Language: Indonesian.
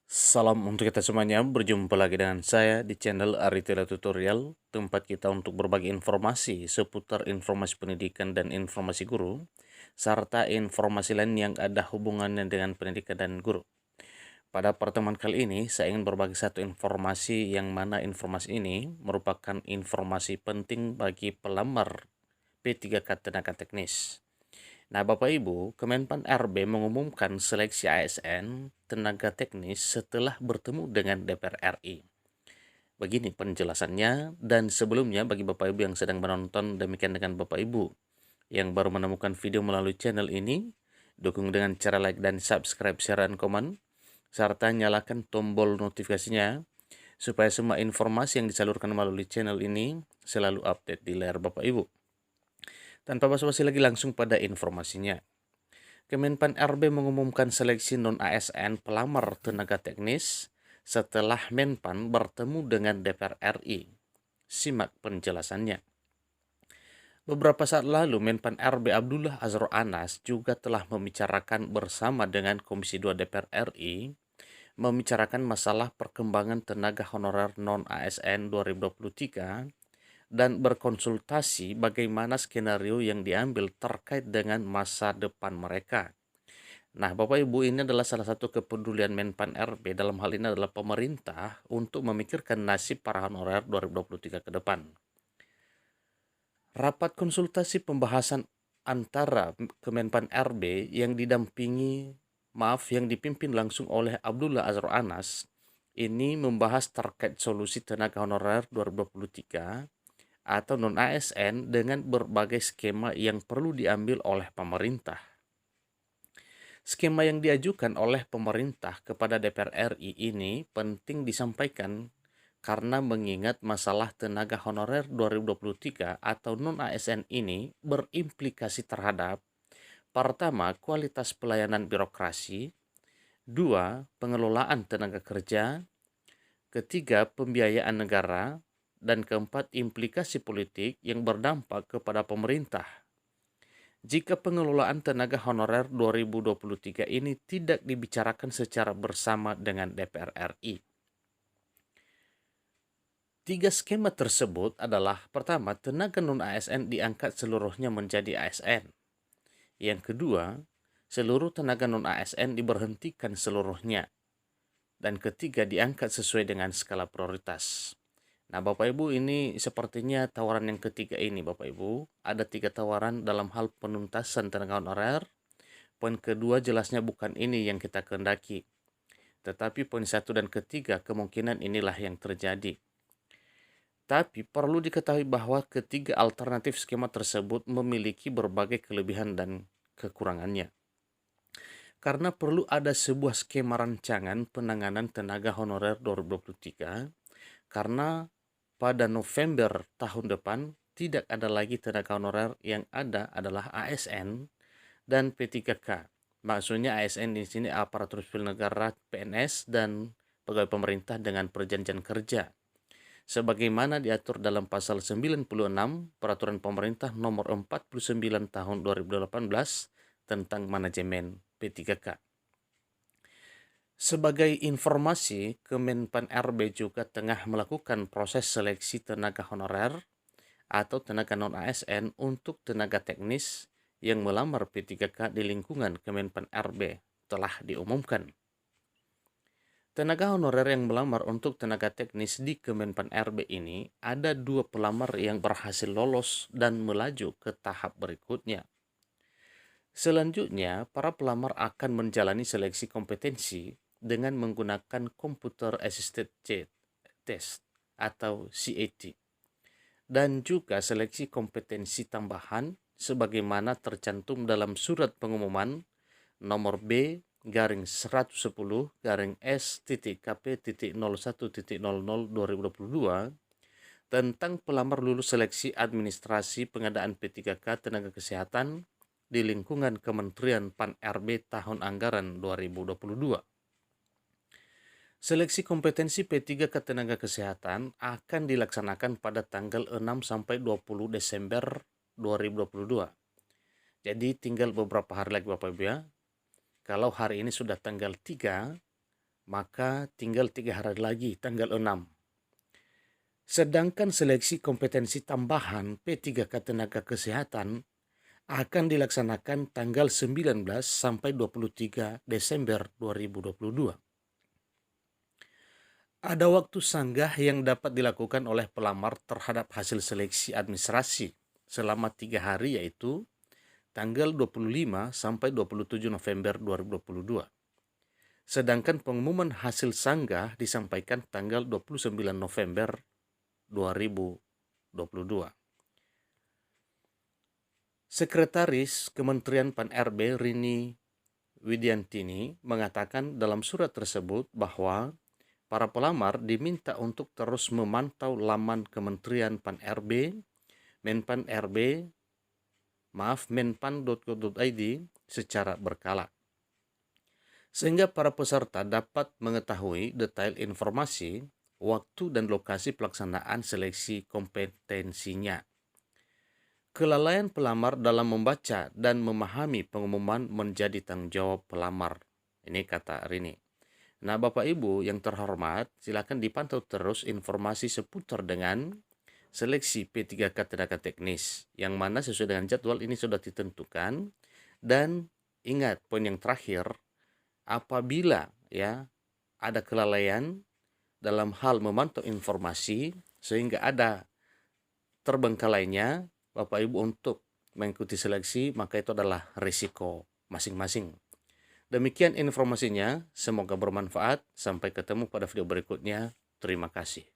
Salam untuk kita semuanya, berjumpa lagi dengan saya di channel Aritela Tutorial, tempat kita untuk berbagi informasi seputar informasi pendidikan dan informasi guru, serta informasi lain yang ada hubungannya dengan pendidikan dan guru. Pada pertemuan kali ini, saya ingin berbagi satu informasi yang mana informasi ini merupakan informasi penting bagi pelamar P3K Tenaga Teknis. Nah, Bapak Ibu, Kemenpan RB mengumumkan seleksi ASN tenaga teknis setelah bertemu dengan DPR RI. Begini penjelasannya, dan sebelumnya bagi Bapak Ibu yang sedang menonton, demikian dengan Bapak Ibu yang baru menemukan video melalui channel ini, dukung dengan cara like dan subscribe, share, dan komen, serta nyalakan tombol notifikasinya supaya semua informasi yang disalurkan melalui channel ini selalu update di layar Bapak Ibu. Tanpa basa-basi lagi, langsung pada informasinya. Kemenpan RB mengumumkan seleksi non-ASN pelamar tenaga teknis setelah Menpan bertemu dengan DPR RI. Simak penjelasannya. Beberapa saat lalu, Menpan RB Abdullah Azhar Anas juga telah membicarakan bersama dengan Komisi 2 DPR RI membicarakan masalah perkembangan tenaga honorer non-ASN 2023 dan berkonsultasi bagaimana skenario yang diambil terkait dengan masa depan mereka. Nah, Bapak Ibu, ini adalah salah satu kepedulian Menpan RB dalam hal ini adalah pemerintah untuk memikirkan nasib para honorer 2023 ke depan. Rapat konsultasi pembahasan antara Kemenpan RB yang yang dipimpin langsung oleh Abdullah Azhar Anas ini membahas terkait solusi tenaga honorer 2023 atau non-ASN dengan berbagai skema yang perlu diambil oleh pemerintah. Skema yang diajukan oleh pemerintah kepada DPR RI ini penting disampaikan karena mengingat masalah tenaga honorer 2023 atau non-ASN ini berimplikasi terhadap pertama, kualitas pelayanan birokrasi, dua, pengelolaan tenaga kerja, ketiga, pembiayaan negara, dan keempat, implikasi politik yang berdampak kepada pemerintah. Jika pengelolaan tenaga honorer 2023 ini tidak dibicarakan secara bersama dengan DPR RI. Tiga skema tersebut adalah pertama, tenaga non-ASN diangkat seluruhnya menjadi ASN. Yang kedua, seluruh tenaga non-ASN diberhentikan seluruhnya. Dan ketiga, diangkat sesuai dengan skala prioritas. Nah, Bapak Ibu, ini sepertinya tawaran yang ketiga ini, Bapak Ibu. Ada tiga tawaran dalam hal penuntasan tenaga honorer. Poin kedua jelasnya bukan ini yang kita kehendaki. Tetapi poin satu dan ketiga kemungkinan inilah yang terjadi. Tapi perlu diketahui bahwa ketiga alternatif skema tersebut memiliki berbagai kelebihan dan kekurangannya. Karena perlu ada sebuah skema rancangan penanganan tenaga honorer 2023, karena pada November tahun depan tidak ada lagi tenaga honorer, yang ada adalah ASN dan P3K. Maksudnya ASN di sini aparatur sipil negara, PNS, dan pegawai pemerintah dengan perjanjian kerja. Sebagaimana diatur dalam pasal 96 Peraturan Pemerintah Nomor 49 Tahun 2018 tentang manajemen P3K. Sebagai informasi, Kemenpan RB juga tengah melakukan proses seleksi tenaga honorer atau tenaga non-ASN untuk tenaga teknis yang melamar P3K di lingkungan Kemenpan RB telah diumumkan. Tenaga honorer yang melamar untuk tenaga teknis di Kemenpan RB ini ada 2 pelamar yang berhasil lolos dan melaju ke tahap berikutnya. Selanjutnya, para pelamar akan menjalani seleksi kompetensi dengan menggunakan Computer Assisted Test atau CAT, dan juga seleksi kompetensi tambahan sebagaimana tercantum dalam surat pengumuman nomor B-S.KP.01.00/2022 tentang pelamar lulus seleksi administrasi pengadaan P3K tenaga kesehatan di lingkungan Kementerian Pan RB tahun anggaran 2022. Seleksi kompetensi P3K tenaga kesehatan akan dilaksanakan pada tanggal 6 sampai 20 Desember 2022. Jadi tinggal beberapa hari lagi Bapak Ibu ya. Kalau hari ini sudah tanggal 3, maka tinggal 3 hari lagi, tanggal 6. Sedangkan seleksi kompetensi tambahan P3K Tenaga Kesehatan akan dilaksanakan tanggal 19 sampai 23 Desember 2022. Ada waktu sanggah yang dapat dilakukan oleh pelamar terhadap hasil seleksi administrasi selama 3 hari, yaitu tanggal 25 sampai 27 November 2022. Sedangkan pengumuman hasil sanggah disampaikan tanggal 29 November 2022. Sekretaris Kementerian Pan-RB Rini Widiantini mengatakan dalam surat tersebut bahwa para pelamar diminta untuk terus memantau laman Kementerian Pan-RB, menpan.go.id secara berkala, sehingga para peserta dapat mengetahui detail informasi, waktu dan lokasi pelaksanaan seleksi kompetensinya. Kelalaian pelamar dalam membaca dan memahami pengumuman menjadi tanggung jawab pelamar. Ini kata Rini. Nah, Bapak Ibu yang terhormat, silakan dipantau terus informasi seputar dengan seleksi P3K Tenaga Teknis, yang mana sesuai dengan jadwal ini sudah ditentukan. Dan ingat poin yang terakhir, apabila ada kelalaian dalam hal memantau informasi sehingga ada terbengkalainya Bapak Ibu untuk mengikuti seleksi, maka itu adalah risiko masing-masing. Demikian informasinya, semoga bermanfaat. Sampai ketemu pada video berikutnya. Terima kasih.